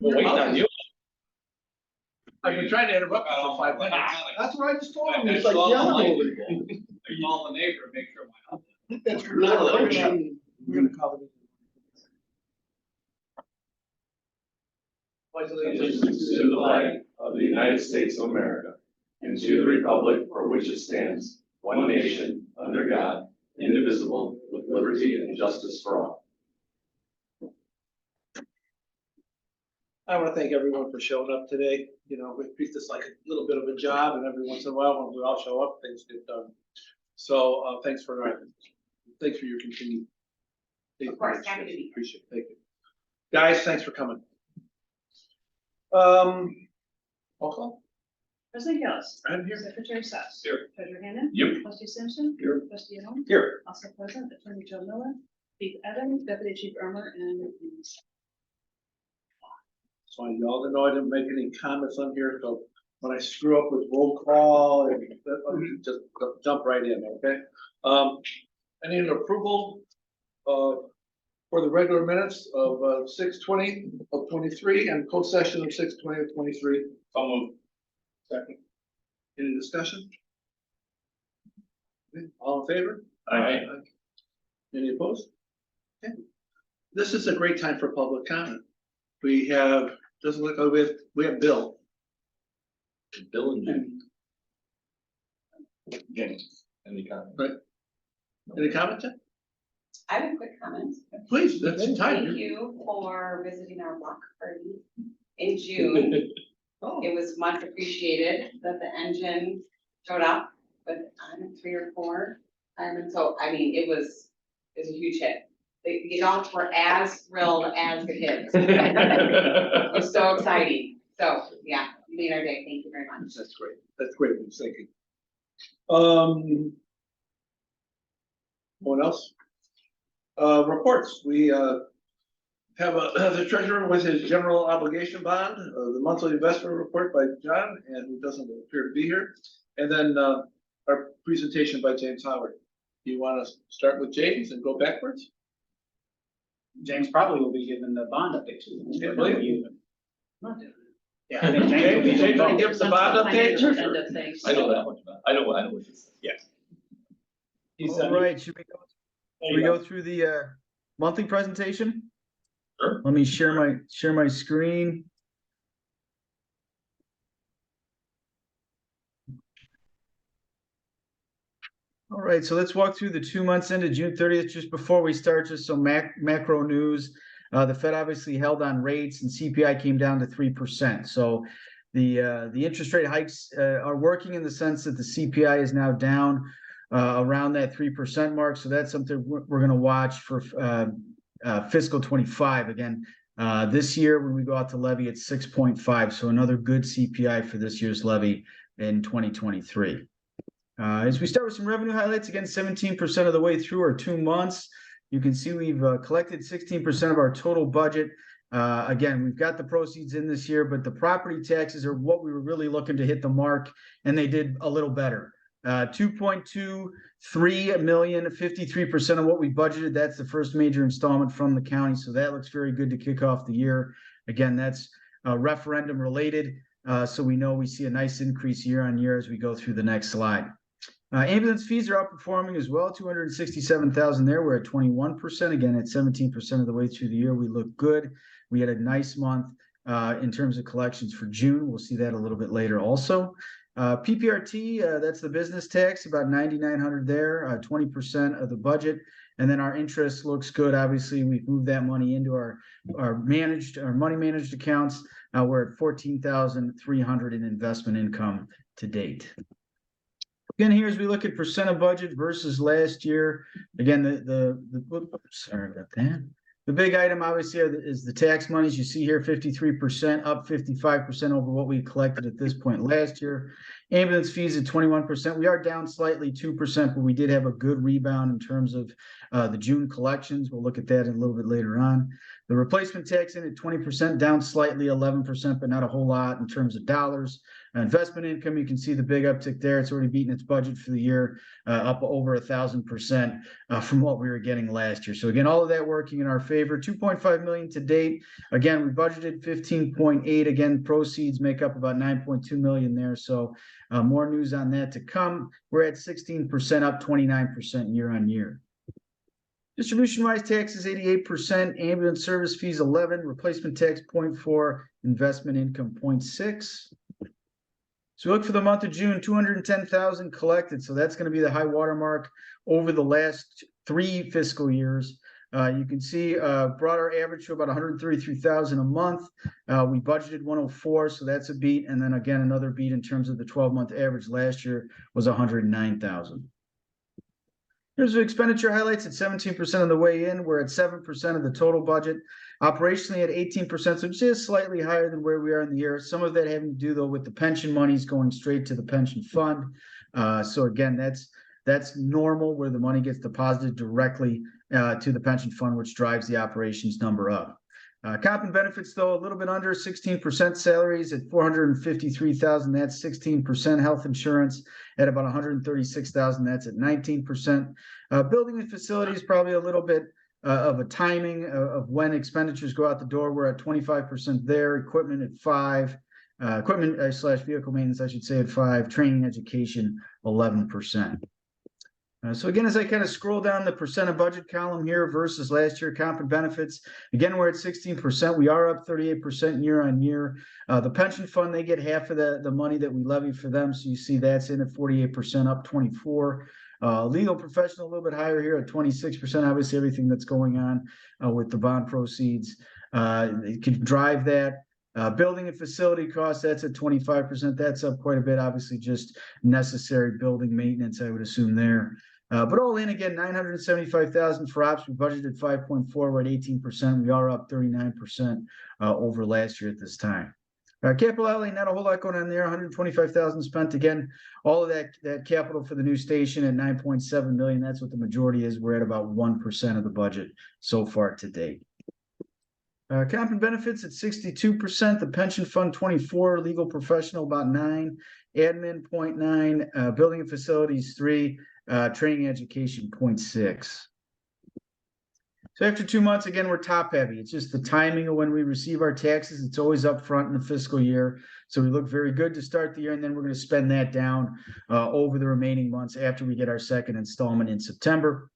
We're waiting on you. I've been trying to interrupt you for 5 minutes. That's what I just told him. He's like, I yeah, call the neighbor, make sure my house. that's really. We're gonna call it. Allegiance to the flag of the United States of America and to the republic for which it stands, one nation, under God, indivisible, with liberty and justice for all. I want to thank everyone for showing up today. You know, we treat this like a little bit of a job, and every once in a while, when we all show up, things get done. So, thanks for your continued. Of course, happy to be here. Appreciate it. Thank you. Guys, thanks for coming. Roll call. President Gillis. I'm here. Secretary Sass. Here. Treasurer Hammond. Yep. Trustee Simpson. Here. Trustee Young. Here. Also present, Attorney Joe Miller, Chief Evans, Deputy Chief Ermer, and So y'all know I didn't make any comments on here, so when I screw up with roll call, and just jump right in, okay? I need an approval for the regular minutes of 6/20 of 23 and closed session of 6/20 of 23. I'll move. Second. Any discussion? Okay, all in favor? Aye. Any opposed? Okay. This is a great time for public comment. We have, doesn't look like we have Bill. Bill and Jim. James, any comment? Right. Any comment, Jen? I have a quick comment. Please, that's the time. Thank you for visiting our block party in June. Oh, It was much appreciated that the engine showed up with 3 or 4. And so, I mean, it was a huge hit. The adults were as thrilled as the kids. It was so exciting. So, yeah, you made our day. Thank you very much. that's great. That's great. Thank you. Anyone else? Reports. We have the treasurer with his general obligation bond, the monthly investment report by John, and who doesn't appear to be here. And then our presentation by James Howard. Do you want to start with James and go backwards? James probably will be given the bond update. Yeah, believe me. Yeah, I think James will be James, given can you give us the bond update? End of things. I know that much about it. I know what you said. Yeah. All right, should we go through the monthly presentation? Sure. Let me share my screen. All right, so let's walk through the 2 months into June 30th. Just before we start, just some macro news. The Fed obviously held on rates, and CPI came down to 3%. So the interest rate hikes are working in the sense that the CPI is now down around that 3% mark. So that's something we're going to watch for fiscal 25. Again, this year when we go out to levy, it's 6.5. So another good CPI for this year's levy in 2023. As we start with some revenue highlights, again, 17% of the way through our 2 months. You can see we've collected 16% of our total budget. Again, we've got the proceeds in this year, but the property taxes are what we were really looking to hit the mark, and they did a little better. 2.23 million, 53% of what we budgeted. That's the first major installment from the county, so that looks very good to kick off the year. Again, that's referendum related, so we know we see a nice increase year on year as we go through the next slide. Ambulance fees are outperforming as well, 267,000 there. We're at 21%. Again, at 17% of the way through the year, we look good. We had a nice month in terms of collections for June. We'll see that a little bit later also. PPRT, that's the business tax, about 9,900 there, 20% of the budget. And then our interest looks good. Obviously, we've moved that money into our money managed accounts. We're at 14,300 in investment income to date. Again, here as we look at percent of budget versus last year, again, sorry about that. The big item obviously is the tax monies. You see here 53%, up 55% over what we collected at this point last year. Ambulance fees at 21%. We are down slightly 2%, but we did have a good rebound in terms of the June collections. We'll look at that in a little bit later on. The replacement tax in at 20%, down slightly 11%, but not a whole lot in terms of dollars. Investment income, you can see the big uptick there. It's already beaten its budget for the year, up over 1,000% from what we were getting last year. So again, all of that working in our favor. 2.5 million to date. Again, we budgeted 15.8. Again, proceeds make up about 9.2 million there. So more news on that to come. We're at 16%, up 29% year on year. Distribution-wise, taxes 88%, ambulance service fees 11, replacement tax 0.4, investment income 0.6. So look for the month of June, 210,000 collected. So that's going to be the high water mark over the last 3 fiscal years. You can see brought our average to about 133,000 a month. We budgeted 104, so that's a beat. And then again, another beat in terms of the 12-month average last year was 109,000. Here's the expenditure highlights at 17% of the way in. We're at 7% of the total budget. Operationally at 18%, so just slightly higher than where we are in the year. Some of that having to do though with the pension monies going straight to the pension fund. So again, that's normal where the money gets deposited directly to the pension fund, which drives the operations number up. Comp and benefits, though, a little bit under 16% salaries at 453,000. That's 16%. Health insurance at about 136,000. That's at 19%. Building and facilities, probably a little bit of a timing of when expenditures go out the door. We're at 25% there. Equipment at 5%. Equipment slash vehicle maintenance, I should say, at 5%. Training education, 11%. So again, as I kind of scroll down the percent of budget column here versus last year, comp and benefits, again, we're at 16%. We are up 38% year on year. The pension fund, they get half of the money that we levy for them. So you see that's in at 48%, up 24. Legal professional, a little bit higher here at 26%. Obviously, everything that's going on with the bond proceeds, it can drive that. Building and facility costs, that's at 25%. That's up quite a bit. Obviously, just necessary building maintenance, I would assume there. But all in, again, 975,000 for ops. We budgeted 5.4. We're at 18%. We are up 39% over last year at this time. Capital outlay, not a whole lot going on there. 125,000 spent. Again, all of that capital for the new station at 9.7 million. That's what the majority is. We're at about 1% of the budget so far to date. Comp and benefits at 62%. The pension fund 24. Legal professional about 9. Admin 0.9. Building and facilities 3. Training education 0.6. So after 2 months, again, we're top heavy. It's just the timing of when we receive our taxes. It's always up front in the fiscal year. So we look very good to start the year, and then we're going to spend that down over the remaining months after we get our second installment in September.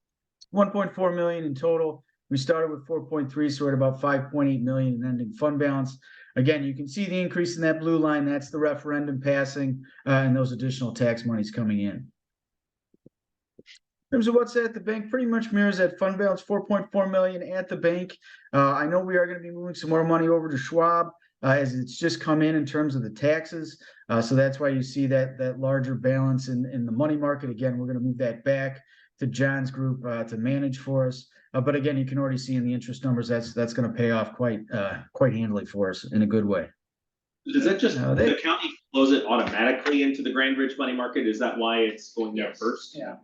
1.4 million in total. We started with 4.3, so we're at about 5.8 million in ending fund balance. Again, you can see the increase in that blue line. That's the referendum passing and those additional tax monies coming in. In terms of what's at the bank, pretty much mirrors that fund balance, 4.4 million at the bank. I know we are going to be moving some more money over to Schwab as it's just come in terms of the taxes. So that's why you see that larger balance in the money market. Again, we're going to move that back to John's group to manage for us. But again, you can already see in the interest numbers that's going to pay off quite handily for us in a good way. Does that just the county flows it automatically into the Grand Ridge money market? Is that why it's going there first? Yeah.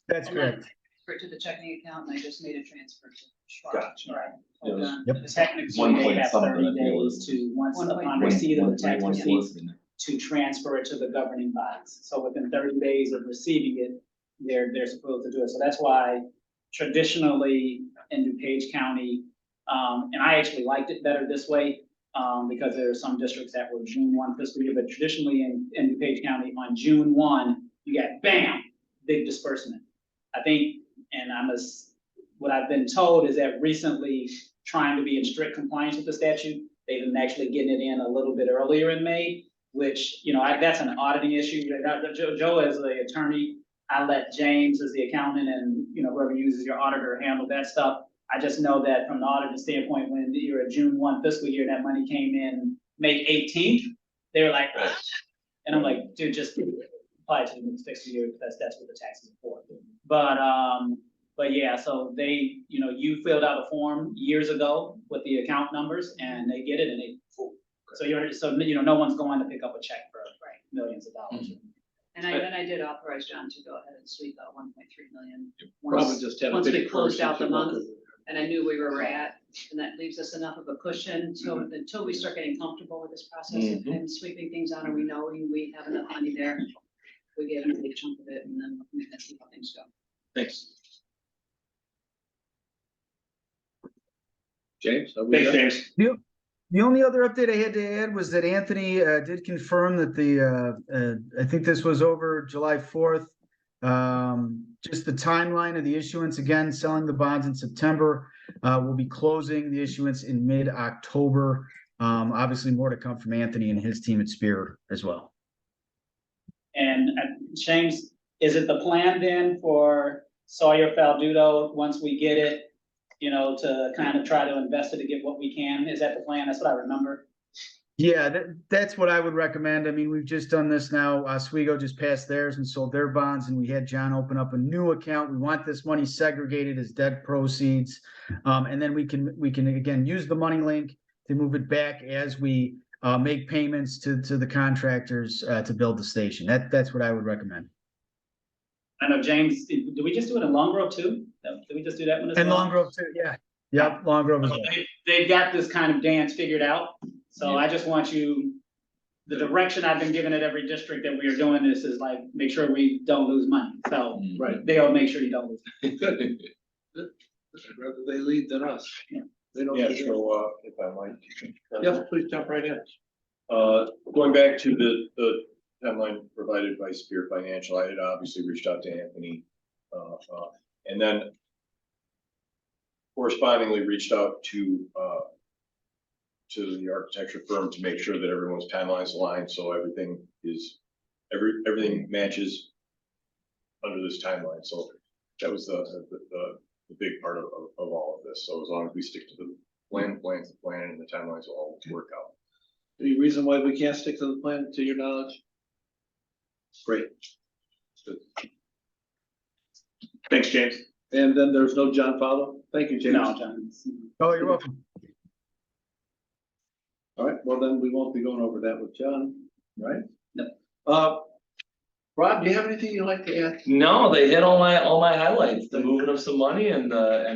That's correct. Transfer to the checking account, and I just made a transfer to Schwab. Gotcha. Right. It was Yep. Technically, One they point have something 30 that deal days is- to, once One point upon one- receipt of the tax One receipts, fourth. to transfer it to the governing bodies. So within 30 days of receiving it, they're supposed to do it. So that's why traditionally in DuPage County, and I actually liked it better this way, because there are some districts that were June 1 fiscal year, but traditionally in DuPage County on June 1, you got bam, big disbursement. I think, and what I've been told is that recently, trying to be in strict compliance with the statute, they've been actually getting it in a little bit earlier in May, which, that's an auditing issue. Joe as the attorney, I let James as the accountant and, whoever uses your auditor handle that stuff. I just know that from the auditing standpoint, when you're a June 1 fiscal year, that money came in May 18th, they were like, ah. And I'm like, dude, just apply it to the next fiscal year, because that's what the taxes are for. But yeah, so they, you filled out a form years ago with the account numbers, and they get it, and they, so no one's going to pick up a check for millions of dollars. And I did authorize John to go ahead and sweep out 1.3 million. Probably Once just had a once big we closed person out the to month, look and I knew we were at, and that leaves us enough of a cushion, so until we start getting comfortable with this process and sweeping things out, and we know we have enough money there, we get a big chunk of it, and then we can see how things go. Thanks. James? Are we Thanks, done? James. The only other update I had to add was that Anthony did confirm that I think this was over July 4th. Just the timeline of the issuance, again, selling the bonds in September. We'll be closing the issuance in mid-October. Obviously more to come from Anthony and his team at Spear as well. And James, is it the plan then for Sawyer Faldudo, once we get it, you know, to kind of try to invest it to get what we can? Is that the plan? That's what I remember. Yeah, that's what I would recommend. I mean, we've just done this now. Oswego just passed theirs and sold their bonds, and we had John open up a new account. We want this money segregated as debt proceeds. And then we can again use the money link to move it back as we make payments to the contractors to build the station. That's what I would recommend. I know, James, did we just do it in Long Grove too? Did we just do that one as well? And Long Grove too, yeah. Yep, Long Grove as well. They've got this kind of dance figured out, so I just want you, the direction I've been given at every district that we are doing this is like, make sure we don't lose money, so. Right. They'll make sure you don't lose. Good. I'd rather they lead than us. Yeah. They don't. Yeah, deserve- so, if I might. Yes, please jump right in. Going back to the timeline provided by Spear Financial, I had obviously reached out to Anthony, and then correspondingly reached out to the architecture firm to make sure that everyone's timelines align, so everything matches under this timeline. So that was the big part of all of this. So as long as we stick to the plan, and the timelines will all work out. Any reason why we can't stick to the plan, to your knowledge? Great. Good. Thanks, James. And then there's no John Fowler? Thank you, James. No, John. Oh, you're welcome. All right, well then we won't be going over that with John, right? No. Rob, do you have anything you'd like to add? No, they hit all my highlights, the moving of some money and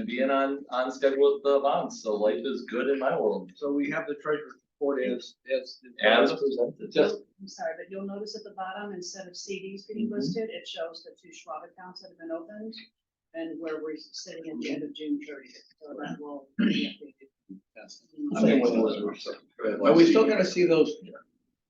being on schedule with the bonds, so life is good in my world. So we have the treasurer's report as. As presented. Just, I'm sorry, but you'll notice at the bottom, instead of CDs being listed, it shows the 2 Schwab accounts that have been opened and where we're sitting at the end of June 30th. So that will be updated. are we still gonna see those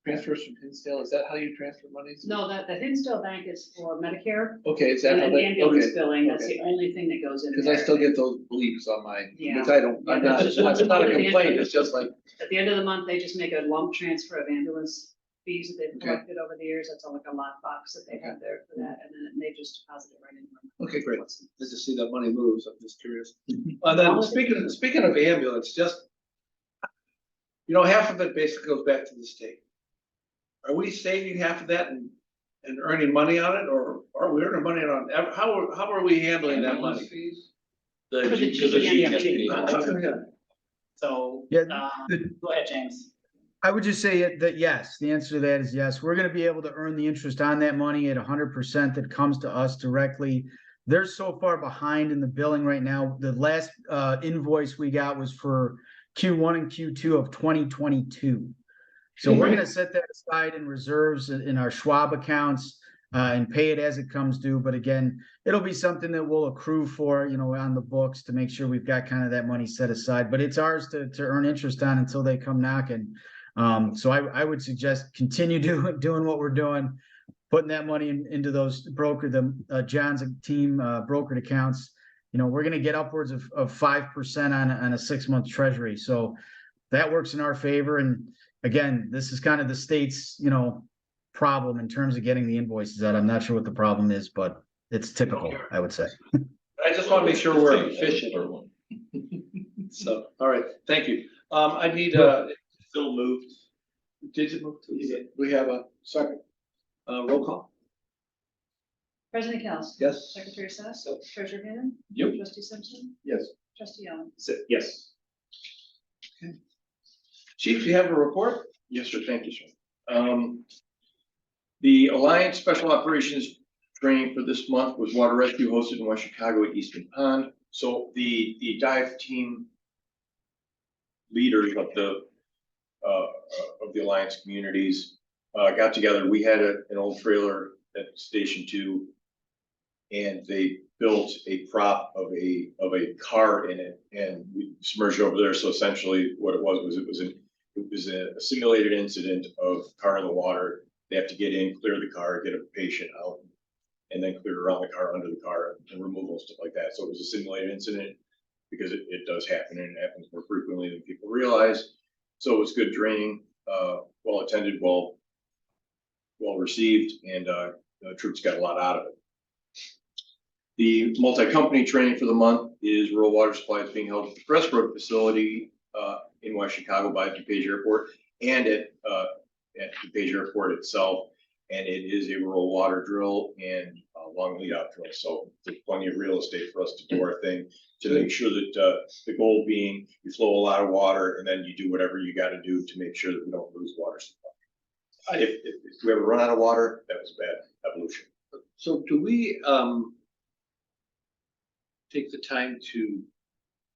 transfers from Hinsdale? Is that how you transfer monies? No, the Hinsdale Bank is for Medicare Okay, is that and how then they, ambulance okay, billing. That's okay. the only thing that goes in Cause there. I still get those bleeps on my, Yeah. which I don't, I'm not, it's not a complaint, it's just like, At the end of the month, they just make a lump transfer of ambulance fees that they've collected over the years. That's all like a lockbox that they have there for that, and then they just deposit it right in. okay, great. Good to see that money moves, I'm just curious. And then speaking of ambulance, just, you know, half of it basically goes back to the state. Are we saving half of that and earning money on it, or are we earning money on, how are we handling that money? The For the GPMT. So, Yeah, go ahead, James. I would just say that yes, the answer to that is yes. We're gonna be able to earn the interest on that money at 100% that comes to us directly. They're so far behind in the billing right now. The last invoice we got was for Q1 and Q2 of 2022. So we're gonna set that aside in reserves in our Schwab accounts and pay it as it comes due. But again, it'll be something that we'll accrue for, you know, on the books to make sure we've got kind of that money set aside. But it's ours to earn interest on until they come knocking. So I would suggest continue doing what we're doing, putting that money into those John's team brokered accounts. You know, we're going to get upwards of 5% on a 6-month treasury. So that works in our favor. And again, this is kind of the state's, you know, problem in terms of getting the invoices out. I'm not sure what the problem is, but it's typical, I would say. I just wanna make sure we're efficient. So, all right, thank you. I need, Still moved. did you move to, we have a second, roll call? President Kells. Yes? Secretary Sass. Treasurer Gainer. Yep. Trustee Simpson. Yes. Trustee Allen. Yes. Chief, do you have a report? Yes, sir, thank you, sir. The Alliance Special Operations training for this month was water rescue hosted in West Chicago at Eastern Pond. So the dive team leaders of the Alliance communities got together. We had an old trailer at Station 2, and they built a prop of a car in it, and we submerged over there. So essentially, what it was a simulated incident of car in the water. They have to get in, clear the car, get a patient out, and then clear around the car, under the car, and removal, stuff like that. So it was a simulated incident because it does happen, and it happens more frequently than people realize. So it was good training, well attended, well received, and the troops got a lot out of it. The multi-company training for the month is rural water supplies being held at the Press Road facility in West Chicago by DuPage Airport and at DuPage Airport itself. And it is a rural water drill and a long lead out drill. So there's plenty of real estate for us to do our thing, to make sure that the goal being you flow a lot of water and then you do whatever you got to do to make sure that we don't lose water supply. If we ever run out of water, that was bad evolution. So do we take the time to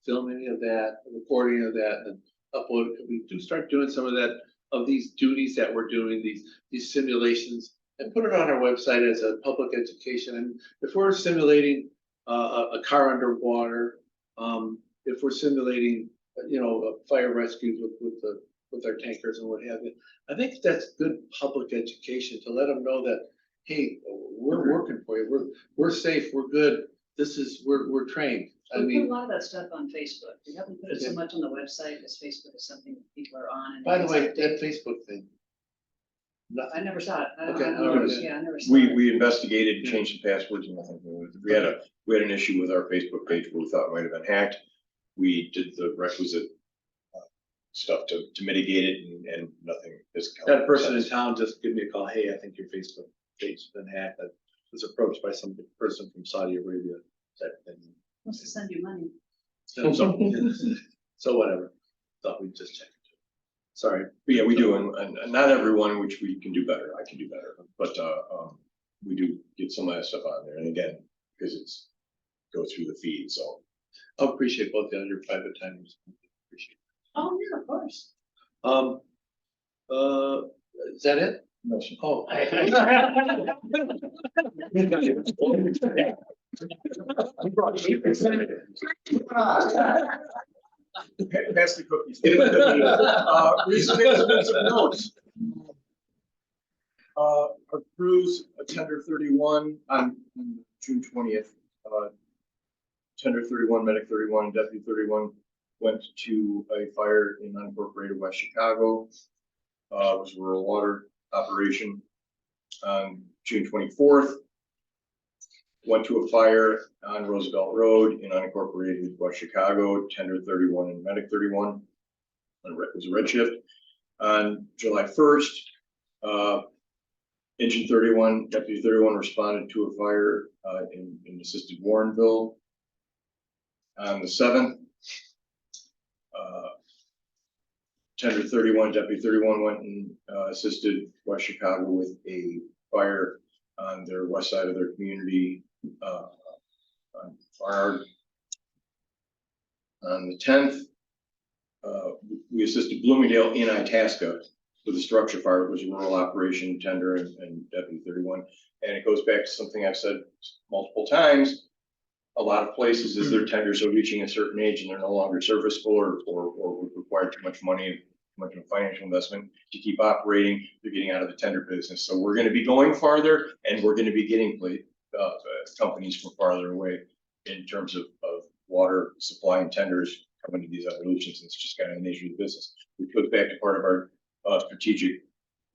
film any of that, recording of that, and upload it? We do start doing some of that, of these duties that we're doing, these simulations, and put it on our website as a public education. And if we're simulating a car underwater, if we're simulating, fire rescues with our tankers and what have you, I think that's good public education to let them know that, hey, we're working for you, we're safe, we're good. We're trained. I We mean, put a lot of that stuff on Facebook. We haven't put it so much on the website because Facebook is something that people are on. And by the it's way, updated. that Facebook thing. I never saw it. I don't Okay, know. all right. Yeah, I never saw it. We investigated, changed the passwords and nothing. We had an issue with our Facebook page where we thought it might have been hacked. We did the requisite stuff to mitigate it, and nothing has come. That person in town just give me a call. Hey, I think your Facebook page has been hacked. I was approached by some person from Saudi Arabia, type of thing. Wants to send you money. So whatever. Thought we'd just check it. Sorry. But yeah, we do, and not everyone, which we can do better. I can do better, but we do get some of that stuff on there. And again, because it's goes through the feed, so I appreciate both of your private time. Appreciate it. Oh, yeah, of course. Is that it? no, sir. Oh. Pass the cookies. Recent incidents of notes. Our crews, tender 31 on June 20th, tender 31, medic 31, deputy 31 went to a fire in unincorporated West Chicago. It was a rural water operation. On June 24th, went to a fire on Roosevelt Road in unincorporated West Chicago, tender 31 and medic 31. It was a red shift. On July 1st, engine 31, deputy 31 responded to a fire in assisted Warrenville. On the 7th, tender 31, deputy 31 went and assisted West Chicago with a fire on their west side of their community. On fire. On the 10th, we assisted Bloomingdale in Itasca with a structure fire. It was a rural operation, tender and deputy 31. And it goes back to something I've said multiple times. A lot of places, as their tenders are reaching a certain age and they're no longer serviceable or require too much money, too much of a financial investment to keep operating, they're getting out of the tender business. So we're going to be going farther, and we're going to be getting companies from farther away in terms of water supply and tenders coming to these evolutions. It's just kind of the nature of the business. We put back to part of our strategic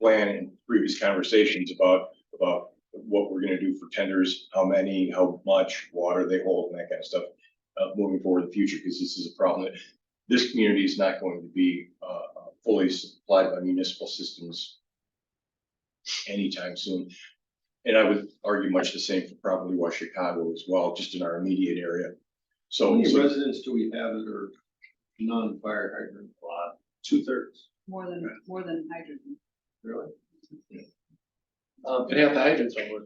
plan in previous conversations about what we're going to do for tenders, how many, how much water they hold, and that kind of stuff moving forward in the future, because this is a problem that this community is not going to be fully supplied by municipal systems anytime soon. And I would argue much the same for probably West Chicago as well, just in our immediate area. How many residents do we have that are non-fire hydrant? 2/3. More than hydrogen. Really? They have the hydrant somewhere.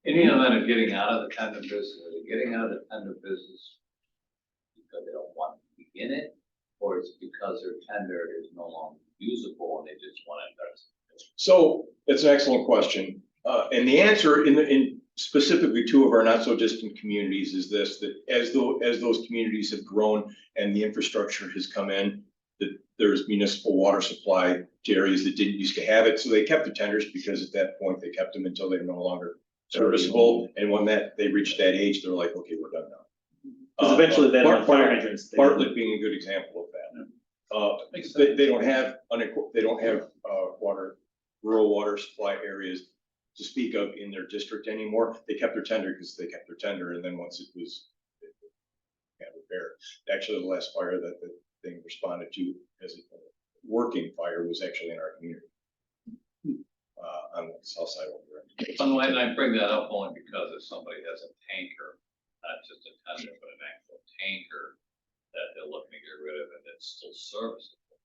Any event of getting out of the tender business, are they getting out of the tender business because they don't want to be in it? Or is it because their tender is no longer usable and they just want to invest? So it's an excellent question. And the answer in specifically two of our not so distant communities is this, that as those communities have grown and the infrastructure has come in, that there's municipal water supply to areas that didn't used to have it. So they kept the tenders because at that point they kept them until they're no longer serviceable. And when they reached that age, they're like, okay, we're done now. Because eventually they don't have fire hydrants. Bartlett being a good example of that. They don't have rural water supply areas to speak of in their district anymore. They kept their tender because they kept their tender, and then once it was repaired. Actually, the last fire that the thing responded to as a working fire was actually in our community. On the south side over there. And I bring that up only because if somebody has a tanker, not just a tender, but an actual tanker that they're looking to get rid of and it's still serviceable,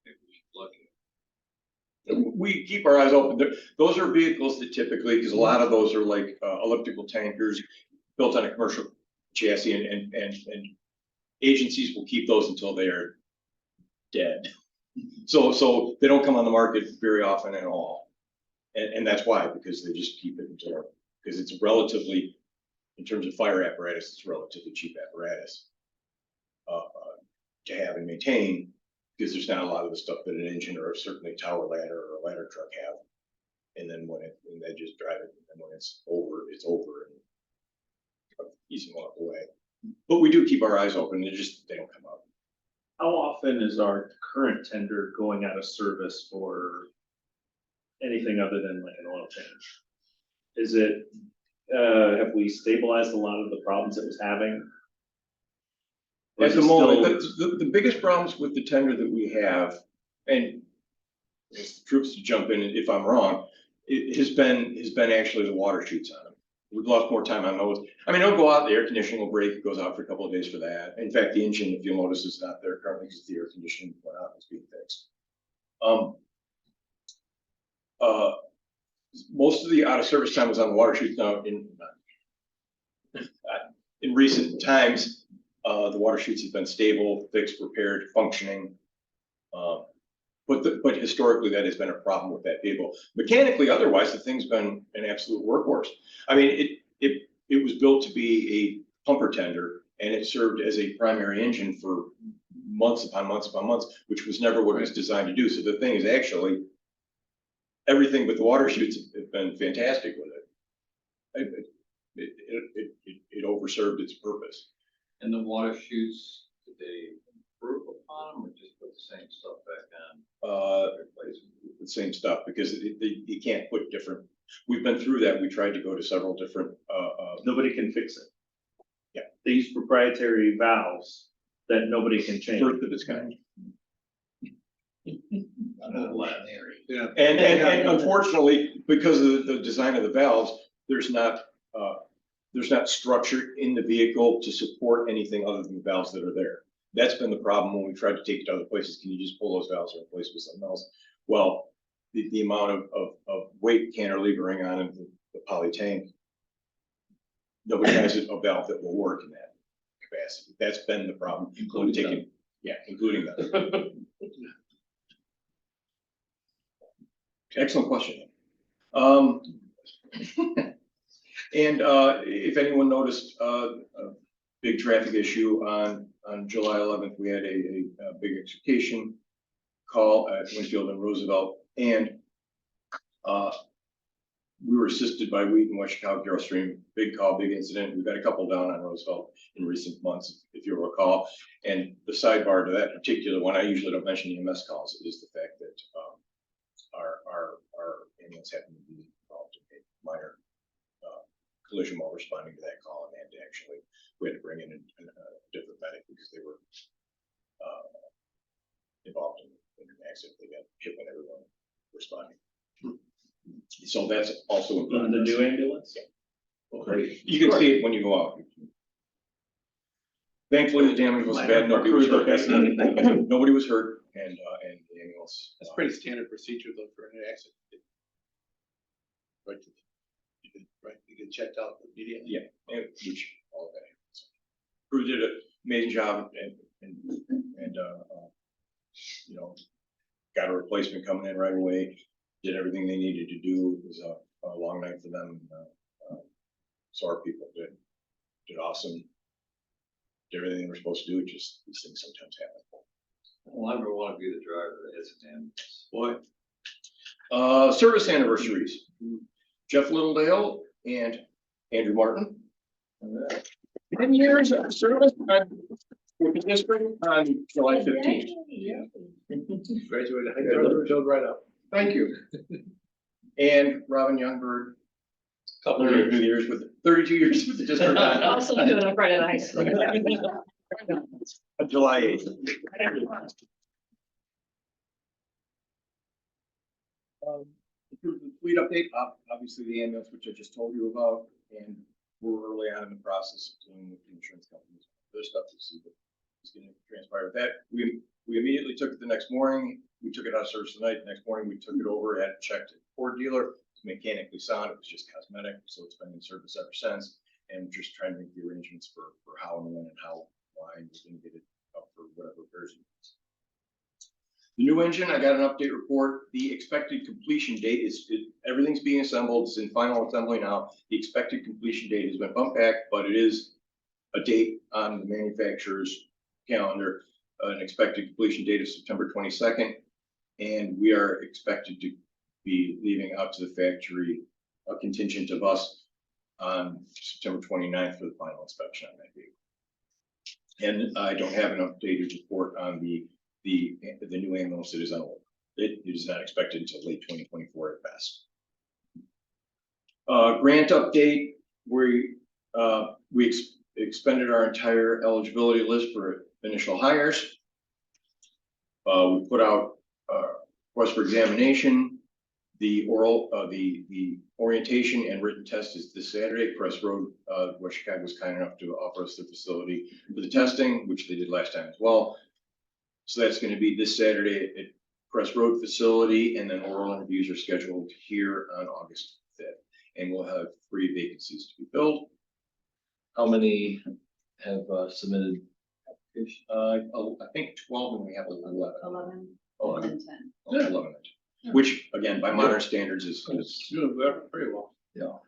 maybe we should look at it. We keep our eyes open. Those are vehicles that typically, because a lot of those are like elliptical tankers built on a commercial chassis, and agencies will keep those until they are dead. So they don't come on the market very often at all. And that's why, because they just keep it until, because it's relatively, in terms of fire apparatus, it's relatively cheap apparatus to have and maintain, because there's not a lot of the stuff that an engine or certainly tower ladder or a ladder truck have. And then when they just drive it, and when it's over, and easy walk away. But we do keep our eyes open. They don't come up. How often is our current tender going out of service for anything other than like an oil change? Is it, have we stabilized a lot of the problems it was having? Or At is the it moment, still- the biggest problems with the tender that we have, and it's troops to jump in if I'm wrong, it has been actually the water chutes on them. We've lost more time on those. I mean, it'll go out, the air conditioning will break, it goes out for a couple of days for that. In fact, the engine, if you'll notice, is not there currently because the air conditioning went out, it's being fixed. Most of the out of service time was on the water chutes. Now in recent times, the water chutes have been stable, fixed, repaired, functioning. But historically, that has been a problem with that vehicle. Mechanically, otherwise, the thing's been an absolute workhorse. I mean, it was built to be a pumper tender, and it served as a primary engine for months upon months upon months, which was never what it was designed to do. So the thing is actually, everything but the water chutes have been fantastic with it. It overserved its purpose. And the water chutes, did they improve upon them or just put the same stuff back on? The same stuff, because you can't put different. We've been through that. We tried to go to several different. Nobody can fix it. Yeah. They use proprietary valves that nobody can change. First of its kind. Yeah. And unfortunately, because of the design of the valves, there's not structure in the vehicle to support anything other than the valves that are there. That's been the problem when we tried to take it to other places. Can you just pull those valves and replace with something else? Well, the amount of weight cantilevering on the poly tank, nobody has a valve that will work in that capacity. That's been the problem. Including that. Excellent question. And if anyone noticed a big traffic issue on July 11th, we had a big extrication call at Winfield and Roosevelt, and we were assisted by Wheaton, West Chicago, Carroll Stream. Big call, big incident. We've got a couple down on Roosevelt in recent months, if you'll recall. And the sidebar to that particular one, I usually don't mention EMS calls, is the fact that our ambulance happened to be involved in a minor collision while responding to that call, and actually we had to bring in a different medic because they were involved in an accident. They got hit when everyone responding. So that's also On the new ambulance? great. You can see it when you go out. Thankfully, the damage wasn't bad. Nobody was hurt. Nobody was hurt, and the ambulance. That's pretty standard procedure though for an accident. right, you get checked out immediately. Yeah, and which all of that. So, crew did an amazing job and you know, got a replacement coming in right away. Did everything they needed to do. It was a long night for them. So our people did awesome. Did everything they were supposed to do. Just these things sometimes happen. Well, I never want to be the driver that hits an ambulance. Boy. Service anniversaries. Jeff Littledale and Andrew Martin. 10 years of service with the district on July 15th. Graduated, showed right up. Thank you. And Robin Youngberg. Couple of years with 32 years with the district. Also doing a Friday night. July 8th. Fleet update, obviously the ambulance, which I just told you about, and we're early on in the process of dealing with the insurance companies. There's stuff to see what is going to transpire with that. We immediately took it the next morning. We took it out of service tonight. The next morning we took it over, had it checked at the Ford dealer. It's mechanically sound. It was just cosmetic, so it's been in service ever since. And we're just trying to make the arrangements for how and when and how, why, and we're going to get it up for whatever version. The new engine, I got an update report. The expected completion date everything's being assembled. It's in final assembly now. The expected completion date has been bumped back, but it is a date on the manufacturer's calendar, an expected completion date of September 22nd. And we are expected to be leaving out to the factory a contingent of us on September 29th for the final inspection on that vehicle. And I don't have an updated report on the new ambulance that is on order. It is not expected until late 2024 at best. Grant update, we expended our entire eligibility list for initial hires. We put out request for examination. The orientation and written test is this Saturday. Press Road, West Chicago was kind enough to offer us the facility for the testing, which they did last time as well. So that's going to be this Saturday at Press Road facility, and then oral interviews are scheduled here on August 5th. And we'll have 3 vacancies to be filled. How many have submitted? I think 12, and we have 11. 11, Oh, 11, 10. 11, which again, by modern standards is Doing very well. Yeah.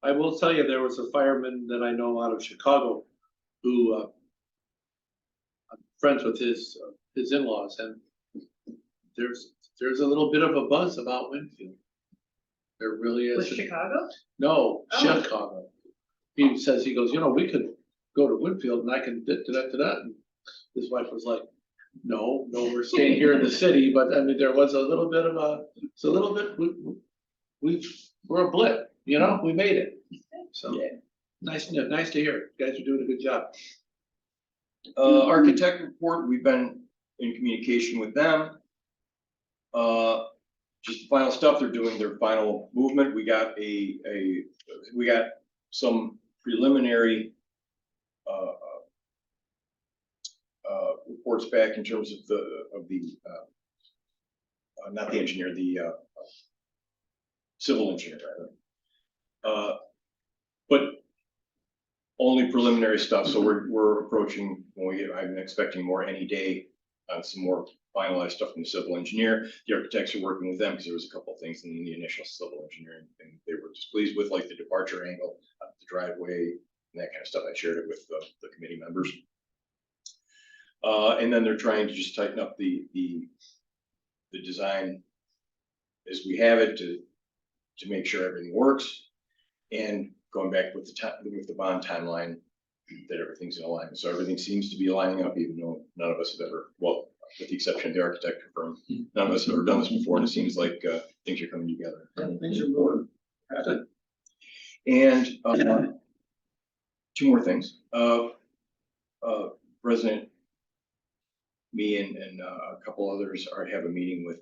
I will tell you, there was a fireman that I know out of Chicago who, I'm friends with his in-laws, and there's a little bit of a buzz about Winfield. There really is. With Chicago? No, Oh. Chicago. He says, he goes, we could go to Winfield and I can da. And his wife was like, no, we're staying here in the city. But I mean, there was a little bit of we're a blip, we made it. So yeah. nice to hear. You guys are doing a good job. Architect report, we've been in communication with them. Just the final stuff, they're doing their final movement. We got we got some preliminary reports back in terms of not the engineer, the civil engineer rather. But only preliminary stuff. So we're approaching I'm expecting more any day on some more finalized stuff from the civil engineer. The architects are working with them because there was a couple of things in the initial civil engineering thing they were displeased with, like the departure angle, the driveway, and that kind of stuff. I shared it with the committee members. And then they're trying to just tighten up the design as we have it to make sure everything works, and going back with the bond timeline, that everything's in alignment. So everything seems to be lining up, even though none of us have ever, well, with the exception of the architect firm, none of us have ever done this before, and it seems like things are coming together. Things are moving. And 2 more things. President, me and a couple others have a meeting with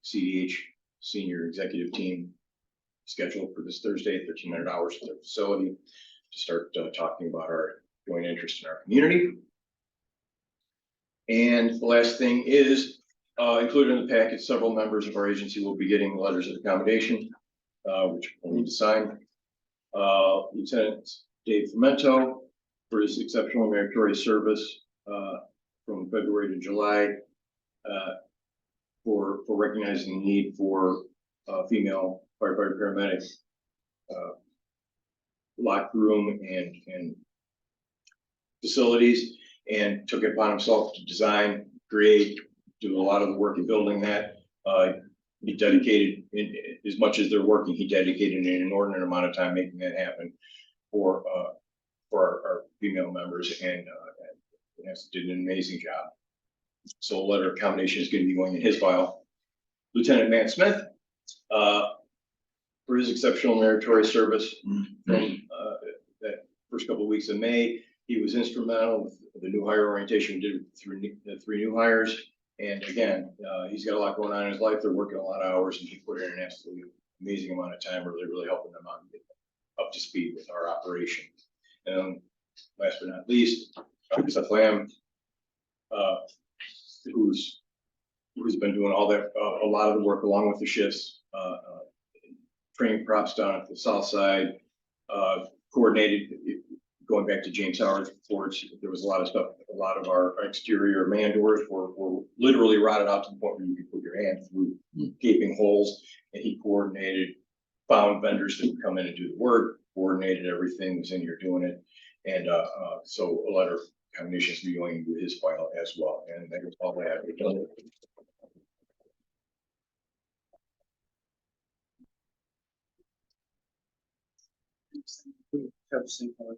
CDH senior executive team scheduled for this Thursday at 1300 hours at their facility to start talking about our joint interest in our community. And the last thing is included in the packet, several members of our agency will be getting letters of accommodation which I need to sign. Lieutenant Dave Femento for his exceptional meritorious service, from February to July, for recognizing the need for, female firefighter paramedic, locker room and facilities, and took it upon himself to design, create, do a lot of the work in building that. He dedicated, as much as they're working, he dedicated an inordinate amount of time making that happen for our female members, and did an amazing job. So a letter of commendation is going to be going in his file. Lieutenant Matt Smith, for his exceptional meritorious service from that first couple of weeks of May. He was instrumental with the new hire orientation, did through the 3 new hires. And again, he's got a lot going on in his life. They're working a lot of hours, and he put in an absolutely amazing amount of time, really helping them out and get up to speed with our operation. And last but not least, Seth Lamb, who's been doing all that, a lot of the work along with the shifts, training props down at the south side, coordinated, going back to James Howard's reports. There was a lot of stuff, a lot of our exterior man doors were literally rotted out to the point where you could put your hand through gaping holes, and he coordinated, found vendors that would come in and do the work, coordinated everything, was in here doing it. And so a letter of commendation is going to his file as well. And that was all I have. Have the same color.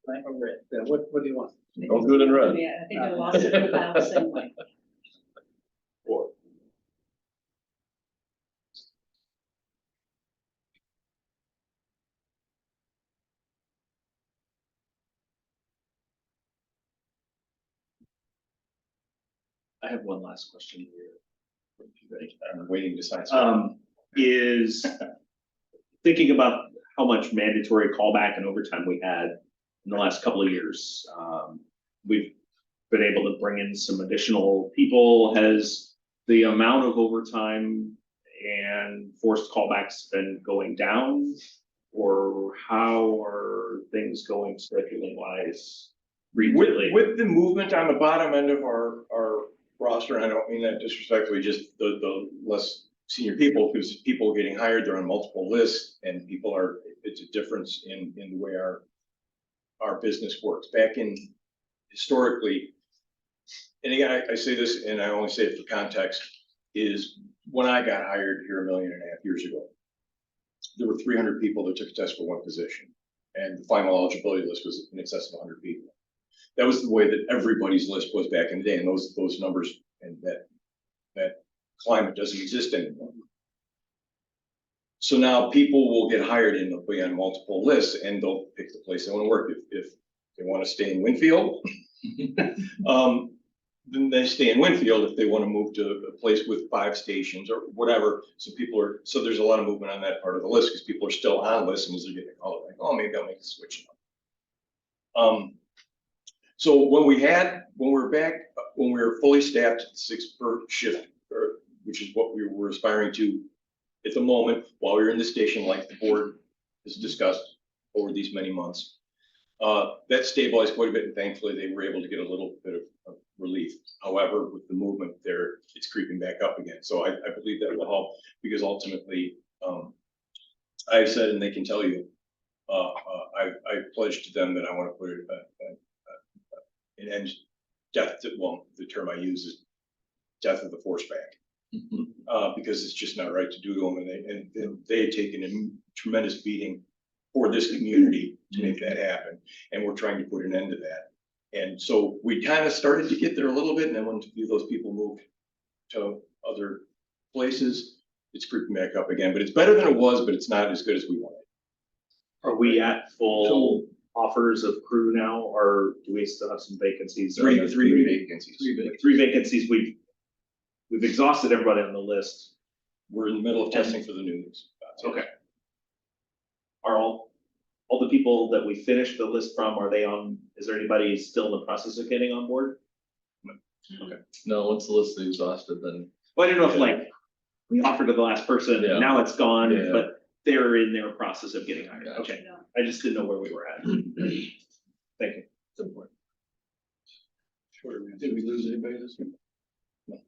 Black or red? Yeah, what do you want? Don't do it in red. Yeah, I think I lost it about the same way. I have one last question here. I'm waiting to sign. Is thinking about how much mandatory callback and overtime we had in the last couple of years. We've been able to bring in some additional people. Has the amount of overtime and forced callbacks been going down? Or how are things going scheduling wise recently? With the movement on the bottom end of our roster, and I don't mean that disrespectfully, just the less senior people, because people getting hired, they're on multiple lists, and it's a difference in the way our business works. Back in historically, and again, I say this, and I only say it for context, is when I got hired here 1.5 million years ago, there were 300 people that took a test for one position, and the final eligibility list was in excess of 100 people. That was the way that everybody's list was back in the day, and those numbers and that climate doesn't exist anymore. So now people will get hired and they'll be on multiple lists, and they'll pick the place they want to work. If they want to stay in Winfield, then they stay in Winfield. If they want to move to a place with 5 stations or whatever, so there's a lot of movement on that part of the list because people are still on lists, and as they're getting a call, like, oh, maybe I'll make a switch now. So when we were fully staffed at 6 per shift, which is what we were aspiring to at the moment, while we were in the station, like the board has discussed over these many months, that stabilized quite a bit, and thankfully they were able to get a little bit of relief. However, with the movement there, it's creeping back up again. So I believe that will help, because ultimately, I've said, and they can tell you, I pledged to them that I want to put an end death to, well, the term I use is death of the force back, because it's just not right to do to them, and they had taken a tremendous beating for this community to make that happen, and we're trying to put an end to that. And so we kind of started to get there a little bit, and then when those people moved to other places, it's creeping back up again. But it's better than it was, but it's not as good as we wanted. Are we at full offers of crew now, or do we still have some vacancies? Three vacancies. Three vacancies. We've exhausted everybody on the list. We're in the middle of testing for the new ones. Okay. Are all the people that we finished the list from, are they on, is there anybody still in the process of getting on board? Okay. No, once the list is exhausted, then Well, I don't know if like we offered to the last person, Yeah. now it's gone, Yeah. but they're in their process of getting hired. Gotcha. Okay, I just didn't know where we were at. Thank you. It's important. Sure, did we lose anybody this week? No.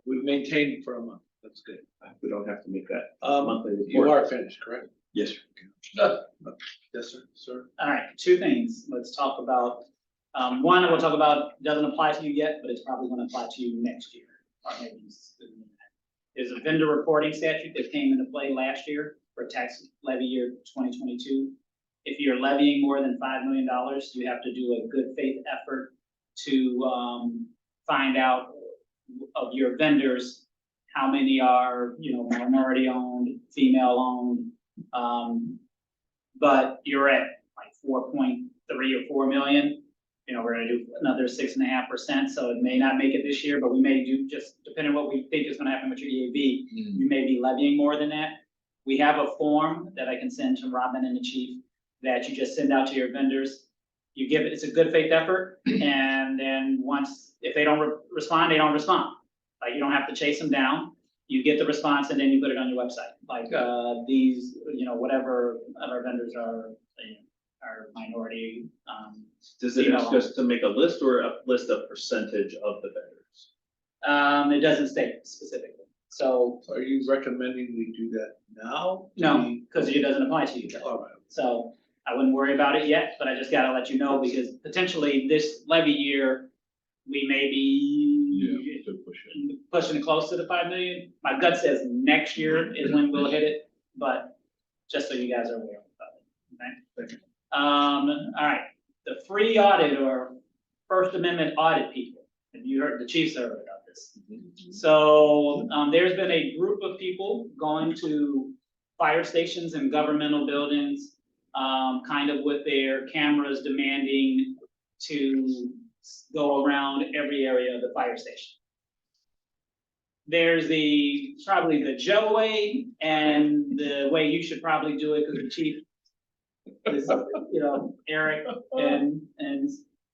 We've maintained for a month, that's good. We don't have to make that Um, monthly you report. are finished, correct? Yes, sir. Yes, sir, sir. All right, two things. Let's talk about, one, we'll talk about, doesn't apply to you yet, but it's probably gonna apply to you next year. Or maybe there's a vendor reporting statute that came into play last year for tax levy year 2022. If you're levying more than $5 million, you have to do a good faith effort to find out of your vendors, how many are, minority owned, female owned. But you're at like 4.3 or 4 million. We're gonna do another 6.5%, so it may not make it this year, but we may do, just depending on what we think is gonna happen with your EAV, you may be levying more than that. We have a form that I can send to Robin and the chief that you just send out to your vendors. You give it, it's a good faith effort, and then once, if they don't respond, they don't respond. Like, you don't have to chase them down. You get the response and then you put it on your website. Like, these, whatever other vendors are minority, Does it ask us to make a list or a list of percentage of the vendors? it doesn't state specifically. So, Are you recommending we do that now? no, because it doesn't apply to you. All right. So I wouldn't worry about it yet, but I just gotta let you know, because potentially this levy year, we may be pushing close to the 5 million. My gut says next year is when we'll hit it, but just so you guys are aware of it, okay? All right, the free audit or First Amendment audit people, have you heard, the chiefs heard about this? So, there's been a group of people going to fire stations and governmental buildings, kind of with their cameras demanding to go around every area of the fire station. There's probably the Joe way and the way you should probably do it, because the chief is, Eric and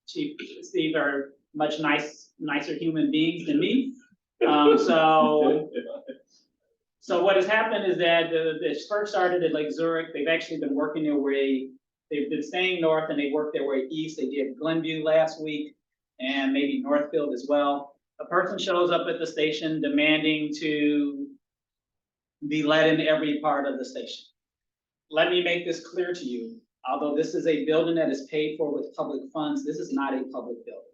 Chief Steve are much nicer human beings than me. So what has happened is that this first started at Lake Zurich. They've actually been working their way, they've been staying north and they worked their way east. They did Glenview last week and maybe Northfield as well. A person shows up at the station demanding to be let in every part of the station. Let me make this clear to you. Although this is a building that is paid for with public funds, this is not a public building.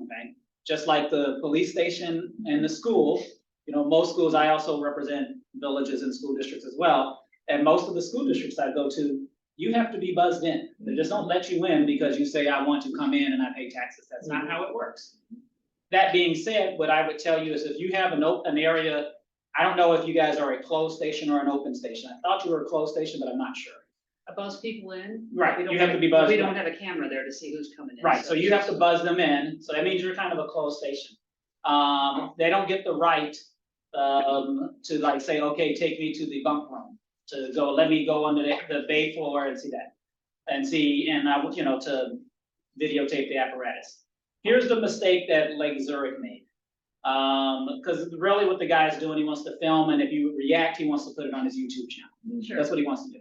Okay, just like the police station and the school, most schools, I also represent villages and school districts as well. And most of the school districts I go to, you have to be buzzed in. They just don't let you in because you say, I want to come in and I pay taxes. That's not how it works. That being said, what I would tell you is if you have an area, I don't know if you guys are a closed station or an open station. I thought you were a closed station, but I'm not sure. Buzz people in. Right, We don't you have to be buzzed We in. don't have a camera there to see who's coming in. Right, so you have to buzz them in, so that means you're kind of a closed station. They don't get the right to like say, okay, take me to the bunk room, to go, let me go under the bay floor and see that. And to videotape the apparatus. Here's the mistake that Lake Zurich made. Because really what the guy's doing, he wants to film, and if you react, he wants to put it on his YouTube channel. Sure. That's what he wants to do.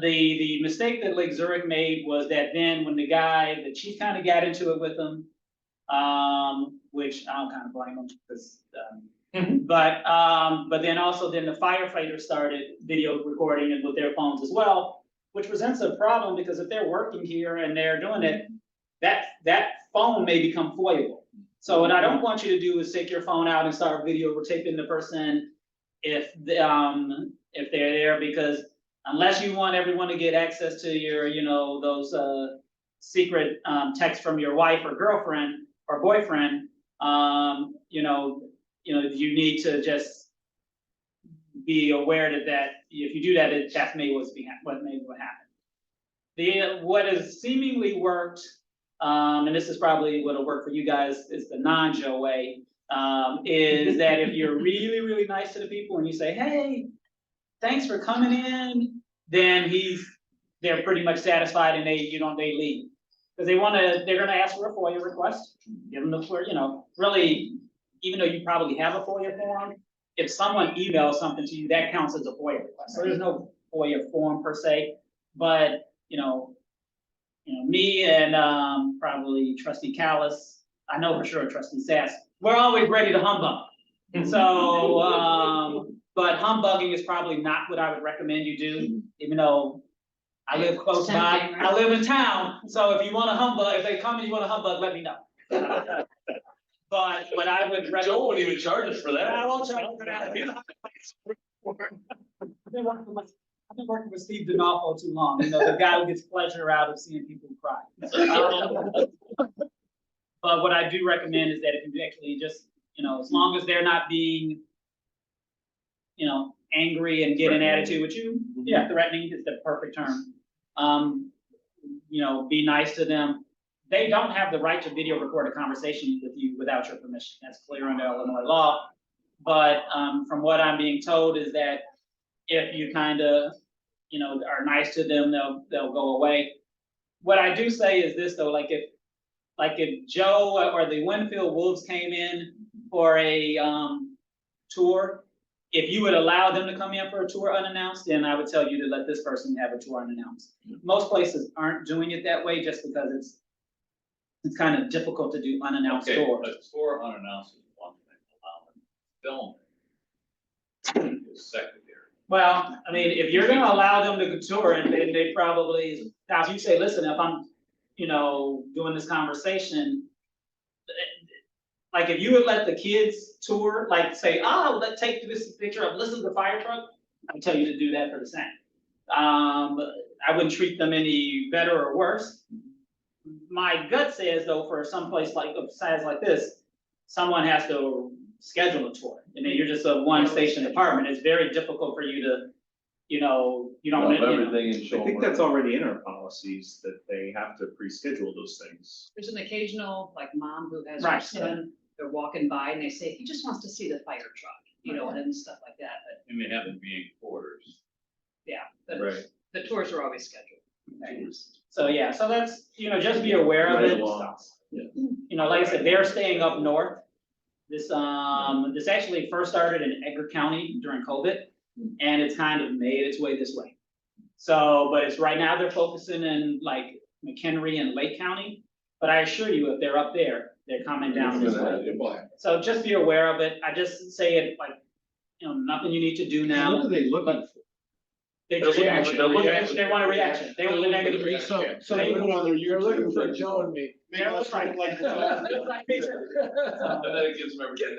The mistake that Lake Zurich made was that then when the chief kind of got into it with him, which I don't kind of blame him because, but then the firefighters started video recording and with their phones as well, which presents a problem because if they're working here and they're doing it, that phone may become foiable. So what I don't want you to do is take your phone out and start videotaping the person if they're there, because unless you want everyone to get access to your, those secret texts from your wife or girlfriend or boyfriend, you need to just be aware that if you do that, that may what happened. What has seemingly worked, and this is probably what'll work for you guys, is the non-Joe way, is that if you're really, really nice to the people and you say, hey, thanks for coming in, then they're pretty much satisfied and they leave. Because they're gonna ask for a FOIA request, give them the, really even though you probably have a FOIA form, if someone emails something to you, that counts as a FOIA request. So there's no FOIA form per se, but, me and, probably trustee Callis, I know for sure trustee Sass, we're always ready to humbug. So, but humbugging is probably not what I would recommend you do, even though I live close by, Tempting, right? I live in town, so if you wanna humbug, if they come and you wanna humbug, let me know. But what I would recommend. Joe wouldn't even charge us for that. I won't charge you for that. I've been working with Steve D'Onofrio too long, the guy who gets pleasure out of seeing people cry. But what I do recommend is that if you actually just, as long as they're not being, angry and get an attitude with you, yeah, threatening is the perfect term. Be nice to them. They don't have the right to video record a conversation with you without your permission. That's clear under Illinois law. But from what I'm being told is that if you kind of, are nice to them, they'll go away. What I do say is this though, like if Joe or the Winfield Wolves came in for a tour, if you would allow them to come in for a tour unannounced, then I would tell you to let this person have a tour unannounced. Most places aren't doing it that way just because it's kind of difficult to do unannounced Okay, tours. a tour unannounced is one thing, allowing film is secondary. Well, I mean, if you're gonna allow them to tour and they probably, now if you say, listen, if I'm, doing this conversation, like if you would let the kids tour, like say, let's take this picture of, listen to the fire truck, I would tell you to do that for the same. I wouldn't treat them any better or worse. My gut says though, for some place like, of size like this, someone has to schedule a tour. I mean, you're just a one station department. It's very difficult for you to, you don't. Everything in I show. think that's already in our policies, that they have to pre-schedule those things. There's an occasional, like, mom who has her Right. son, they're walking by and they say, he just wants to see the fire truck, and stuff like that, but, And they have to be in quarters. yeah, but Right. the tours are always scheduled. So, yeah, so that's, just be aware of Right it. along. Like I said, they're staying up north. This actually first started in Edgar County during COVID, and it's kind of made its way this way. So, but it's right now they're focusing in like McHenry and Lake County, but I assure you, if they're up there, they're coming down this way. So just be aware of it. I just say it like, nothing you need to do now. What are they looking for? They just, They're looking- they want a reaction. They want a negative reaction. So you're looking for Joe and me. Yeah, that's right. And then it gives them everything.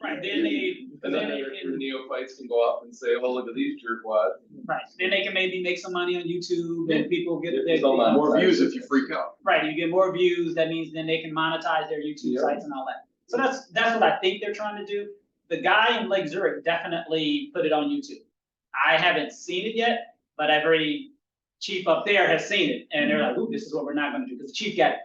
Right, then they, And then they your can, neophytes can go up and say, oh, look at these jerkwads. right, then they can maybe make some money on YouTube and people get It's all their, More views if you freak out. right, you get more views, that means then they can monetize their YouTube Yeah. sites and all that. So that's what I think they're trying to do. The guy in Lake Zurich definitely put it on YouTube. I haven't seen it yet, but every chief up there has seen it, and they're like, ooh, this is what we're not gonna do, because the chief got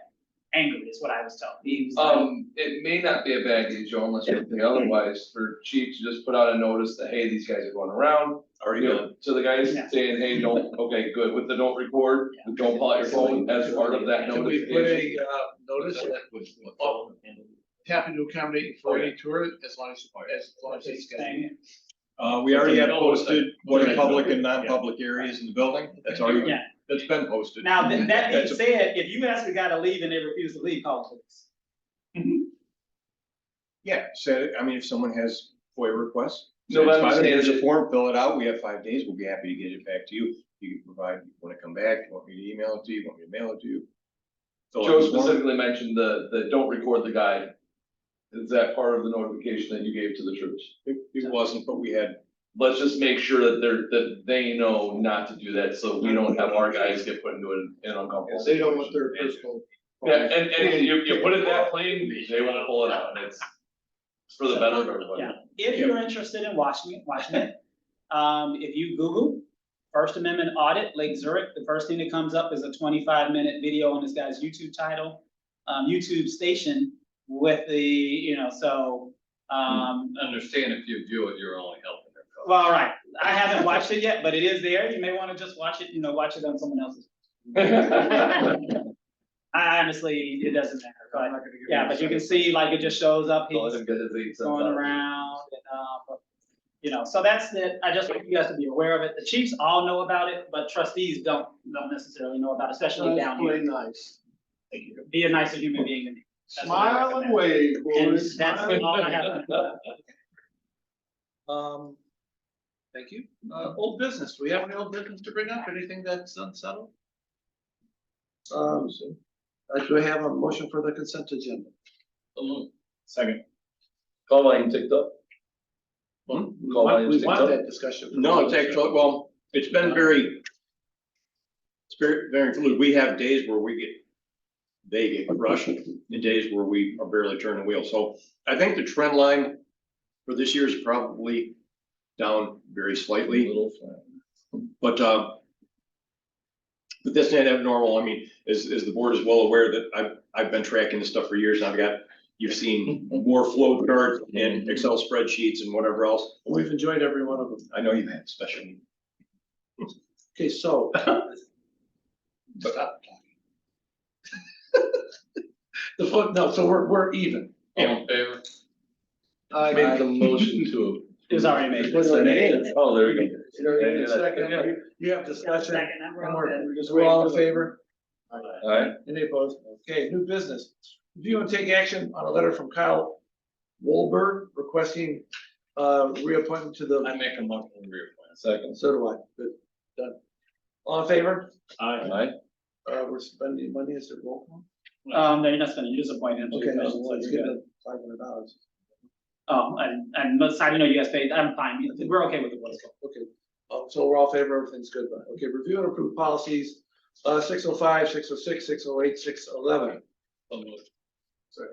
angry, is what I was told. He was like, It may not be a bad idea, Joe, unless you think otherwise, for chief to just put out a notice that, hey, these guys are going around. Already done. To the guys Yeah. saying, hey, okay, good, with the don't record, don't pull out your phone as part of that Can we put notification. a notice that happy to accommodate for any tour as long as it's scheduled? We already have posted what are public and non-public areas in the building. That's already, Yeah. that's been posted. now, that being That's a- said, if you ask a guy to leave and they refuse to leave, call the police. Yeah, if someone has FOIA requests. No, but I'm it's fine. saying Here's a that- form, fill it out. We have 5 days. We'll be happy to get it back to you. You can provide, you wanna come back, you want me to email it to you, want me to mail it to you. Fill out Joe the form. specifically mentioned the don't record the guy. Is that part of the notification that you gave to the troops? It wasn't, but we had, Let's just make sure that they know not to do that, so we don't have our guys get put into an uncomfortable. They don't want situation. their personal. Yeah, and you put it that plain, they won't pull it out, and it's for the better of everybody. Yeah, if you're interested in watching it, if you Google First Amendment audit, Lake Zurich, the first thing that comes up is a 25-minute video on this guy's YouTube YouTube station with the, Understand if you view it, you're only helping their cause. well, all right, I haven't watched it yet, but it is there. You may want to just watch it, watch it on someone else's. I honestly, it doesn't matter. I'm not gonna give Yeah, a but you can second. see like it just shows up, Go he's ahead and get his 8 cents going out. around and, so that's it. I just want you guys to be aware of it. The chiefs all know about it, but trustees don't necessarily know about it, especially down here. Nice. Be a nicer human being than me. That's what I Smile and recommend. wave, And boys. that's Smile. all I have. Thank you. Old business. Do we have any old business to bring up? Anything that's unsettled? Do I have a motion for the consent agenda? Second. Call volume ticked up. Call volume We ticked want up. that discussion. No, it's actually, well, it's been very fluid. We have days where they get crushed, and days where we are barely turning the wheel. So I think the trend line for this year is probably down very slightly. But that's not abnormal. I mean, as the board is well aware that I've been tracking this stuff for years, and you've seen more flow charts and Excel spreadsheets and whatever else. We've enjoyed every one of them. I know you've had, especially. Okay, so. Stop talking. No, so we're even. All in favor? I Make the motion to. It was already made. Oh, there we go. Second, you have discussion. Second, and we're all good. We're all in favor? Alright, Any opposed? Okay, new business. Review and take action on a letter from Kyle Wolberg requesting reappointment to I the, make a motion to reappoint. second. so do I. Good, done. All in favor? Alright, We're spending money as a roll call? No, you're not spending, you just appoint him. to the Okay, commission, so let's you're get good. the $500. Oh, and let's, I know you guys paid, I'm fine, we're okay with the voice vote. Okay, so we're all in favor, everything's good, but, okay, review and approve policies, 605, 606, 608, 611. Sorry.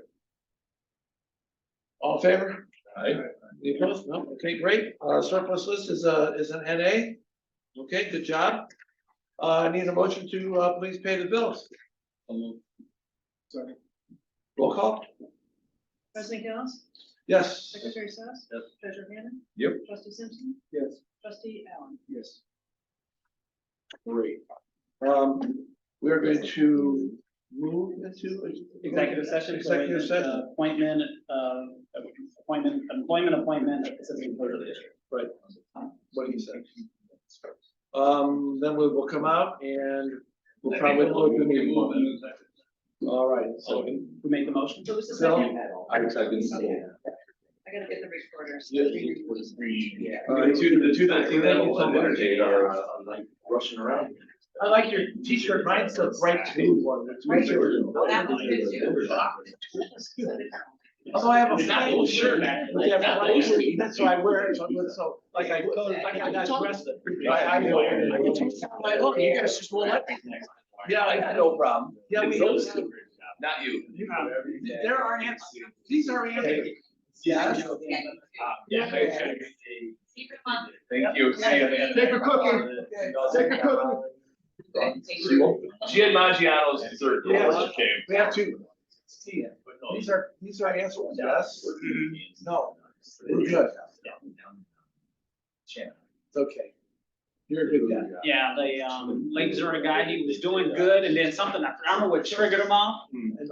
All in favor? alright, Any opposed? No, okay, great, surplus list is an NA. Okay, good job. I need a motion to, please pay the bills. Sorry. Roll call? President Killis, Yes. Secretary Sass. Yep. Treasurer Gannen. Yep. Trustee Simpson, Yes. Trustee Allen. Yes. Great. We are going to move into. Executive session. Executive session. Appointment, employment appointment at the Assistant Clerk of the District. Right. What do you say? Then we will come out and we'll probably close the meeting. All right, so. Who made the motion? So was the Bill? second? I second. I gotta get the recorders. Yeah. The two that think that will entertain are like rushing around. I like your t-shirt, mine's the bright blue one. That was good too. Although I have a flannel shirt, that's why I wear it, so like I got dressed. I look, you guys just won't let me. Yeah, I got no problem. Yeah, we. Not you. There are answers, these are answers. Yeah. Yeah. Keep it on. Thank you. Take a cookie. Take a cookie. She had Maggiano's dessert. Yeah. before she came. We have to see it. These are answers, yes, no, we're good. It's okay. You're a good guy. Yeah, the, late Missouri guy, he was doing good, and then something, I don't know what triggered him off. And